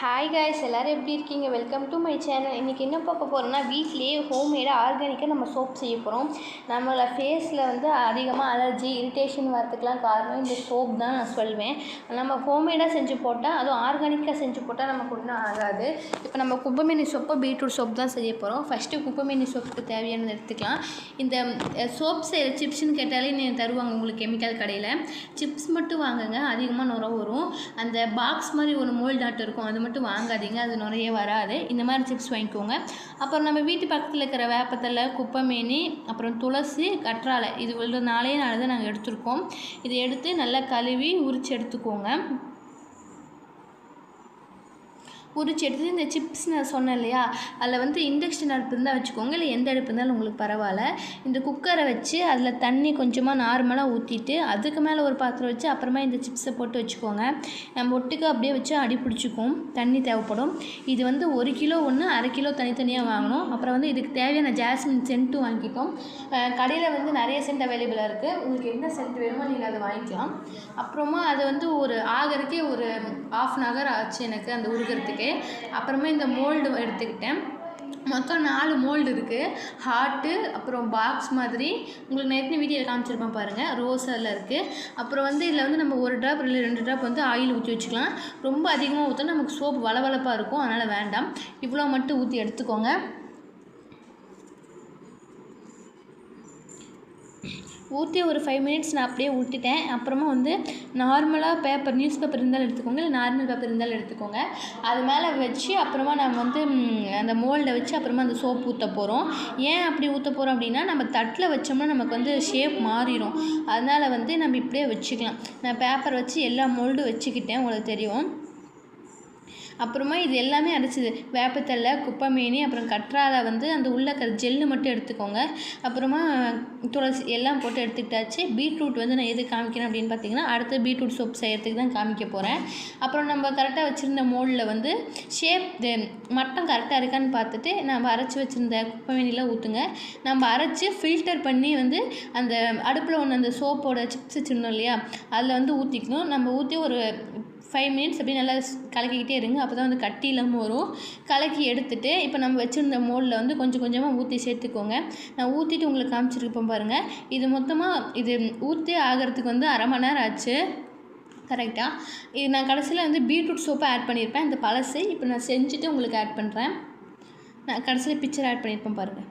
Hi guys, எல்லோரும் எப்படி இருக்கீங்க? Welcome to my channel. இன்றைக்கி என்ன பார்க்க போகிறோன்னா, வீட்லேயே ஹோம்மேடாக ஆர்கானிக்காக நம்ம சோப் செய்ய போகிறோம். நம்மளோட ஃபேஸில் வந்து அதிகமாக அலர்ஜி இரிட்டேஷன் வரதுக்கெலாம் காரணம் இந்த சோப் தான் நான் சொல்வேன். நம்ம ஹோம்மேடாக செஞ்சு போட்டால், அதுவும் ஆர்கானிக்காக செஞ்சு போட்டால் நமக்கு ஒன்றும் ஆகாது. இப்போ நம்ம குப்பைமேனி சோப்போ பீட்ரூட் சோப் தான் செய்ய போகிறோம். ஃபஸ்ட்டு குப்பைமேனி சோப்புக்கு தேவையானது எடுத்துக்கலாம். இந்த சோப் செய்கிற சிப்ஸ்ன்னு கேட்டாலே நீங்கள் தருவாங்க உங்களுக்கு கெமிக்கல் கடையில். சிப்ஸ் மட்டும் வாங்குங்க, அதிகமாக நுர வரும். அந்த பாக்ஸ் மாதிரி ஒரு மோல்டாட்டம் இருக்கும், அது மட்டும் வாங்காதீங்க, அது நிறைய வராது. இந்த மாதிரி சிப்ஸ் வாங்கிக்கோங்க. அப்புறம் நம்ம வீட்டு பக்கத்தில் இருக்கிற வேப்பத்தலை, குப்பைமேனி, அப்புறம் துளசி, கற்றாழை, இது ஒரு 4 தான் நாங்கள் எடுத்துருக்கோம். இதை எடுத்து நல்லா கழுவி உரித்து எடுத்துக்கோங்க. உரிச்சு எடுத்து இந்த சிப்ஸ் நான் சொன்னேன் இல்லையா, அதில் வந்து இண்டக்ஷன் அடுப்பு இருந்தால் வச்சுக்கோங்க, இல்லை எந்த அடுப்பு இருந்தாலும் உங்களுக்கு பரவாயில்ல. இந்த குக்கரை வச்சு அதில் தண்ணி கொஞ்சமாக நார்மலாக ஊற்றிட்டு அதுக்கு மேலே ஒரு பாத்திரம் வச்சு அப்புறமா இந்த சிப்ஸை போட்டு வச்சுக்கோங்க. நம்ம ஒட்டுக்கு அப்படியே வச்சு அடி பிடிச்சிக்கும், தண்ணி தேவைப்படும். இது வந்து 1 கிலோ ஒன்று 1/2 கிலோ தனித்தனியாக வாங்கணும். அப்புறம் வந்து இதுக்கு தேவையான ஜாஸ்மின் சென்ட்டும் வாங்கிட்டோம். கடையில் வந்து நிறைய சென்ட் அவைலபிளாக இருக்குது, உங்களுக்கு என்ன சென்ட் வேணுமோ நீங்கள் அதை வாங்கிக்கலாம். அப்புறமா அது வந்து ஒரு ஆகிறதுக்கே ஒரு 1/2 hour ஆச்சு எனக்கு அந்த உருகிறதுக்கு. அப்புறமா இந்த மோல்டு எடுத்துக்கிட்டேன். மொத்தம் 4 மோல்டு இருக்குது. ஹார்ட்டு, அப்புறம் பாக்ஸ் மாதிரி உங்களுக்கு நான் ஏற்கனவே வீடியோவில் காமிச்சிருப்பேன் பாருங்கள், ரோஸ் அதில் இருக்குது. அப்புறம் வந்து இதில் வந்து நம்ம 1 ட்ராப் இல்லை 2 ட்ராப் வந்து ஆயில் ஊற்றி வச்சுக்கலாம். ரொம்ப அதிகமாக ஊற்றினா நமக்கு சோப்பு வளவளப்பாக இருக்கும், அதனால் வேண்டாம். இவ்வளோ மட்டும் ஊற்றி எடுத்துக்கோங்க. ஊற்றி ஒரு 5 minutes நான் அப்படியே விட்டுட்டேன். அப்புறமா வந்து நார்மலாக பேப்பர், நியூஸ் பேப்பர் இருந்தாலும் எடுத்துக்கோங்க, இல்லை நார்மல் பேப்பர் இருந்தாலும் எடுத்துக்கோங்க. அது மேலே வச்சு அப்புறமா நம்ம வந்து அந்த மோல்டை வச்சு அப்புறமா அந்த சோப்பு ஊற்ற போகிறோம். ஏன் அப்படி ஊற்ற போகிறோம் அப்படின்னா, நம்ம தட்டில் வச்சோம்னா நமக்கு வந்து ஷேப் மாறிடும். அதனால் வந்து நம்ம இப்படியே வச்சுக்கலாம். நான் பேப்பர் வச்சு எல்லா மோல்டும் வச்சுக்கிட்டேன், உங்களுக்கு தெரியும். அப்புறமா இது எல்லாமே அரைச்சிது, வேப்பத்தலை, குப்பைமேனி, அப்புறம் கற்றாழை வந்து அந்த உள்ள ஜெல்லு மட்டும் எடுத்துக்கோங்க. அப்புறமா துளசி எல்லாம் போட்டு எடுத்துக்கிட்டாச்சு. பீட்ரூட் வந்து நான் எது காமிக்கிறேன் அப்படின்னு பார்த்தீங்கன்னா, அடுத்து பீட்ரூட் சோப் செய்கிறதுக்கு தான் காமிக்க போகிறேன். அப்புறம் நம்ம கரெக்டாக வச்சுருந்த மோல்டில் வந்து ஷேப் மட்டம் கரெக்டாக இருக்கான்னு பார்த்துட்டு நம்ம அரைச்சி வச்சுருந்த குப்பைமேனியில் ஊற்றுங்க. நம்ம அரைச்சி ஃபில்டர் பண்ணி வந்து அந்த அடுப்பில் ஒன்று அந்த சோப்போட சிப்ஸ் வச்சுருந்தோம் இல்லையா, அதில் வந்து ஊற்றிக்கணும். நம்ம ஊற்றி ஒரு 5 minutes அப்படியே நல்லா கலக்கிக்கிட்டே இருங்க, அப்போ தான் வந்து கட்டி இல்லாமல் வரும். கலக்கி எடுத்துகிட்டு இப்போ நம்ம வச்சுருந்த மோல்டில் வந்து கொஞ்சம் கொஞ்சமாக ஊற்றி சேர்த்துக்கோங்க. நான் ஊற்றிட்டு உங்களுக்கு காமிச்சிருப்பேன் பாருங்கள். இது மொத்தமாக இது ஊற்றி ஆகிறதுக்கு வந்து 1/2 மணி நேரம் ஆச்சு கரெக்டாக. இது நான் கடைசியில் வந்து பீட்ரூட் சோப்பை ஆட் பண்ணியிருப்பேன், இந்த பழசு. இப்போ நான் செஞ்சுட்டு உங்களுக்கு ஆட் பண்ணுறேன். நான் கடைசியில் பிக்சர் ஆட் பண்ணியிருப்பேன் பாருங்கள்.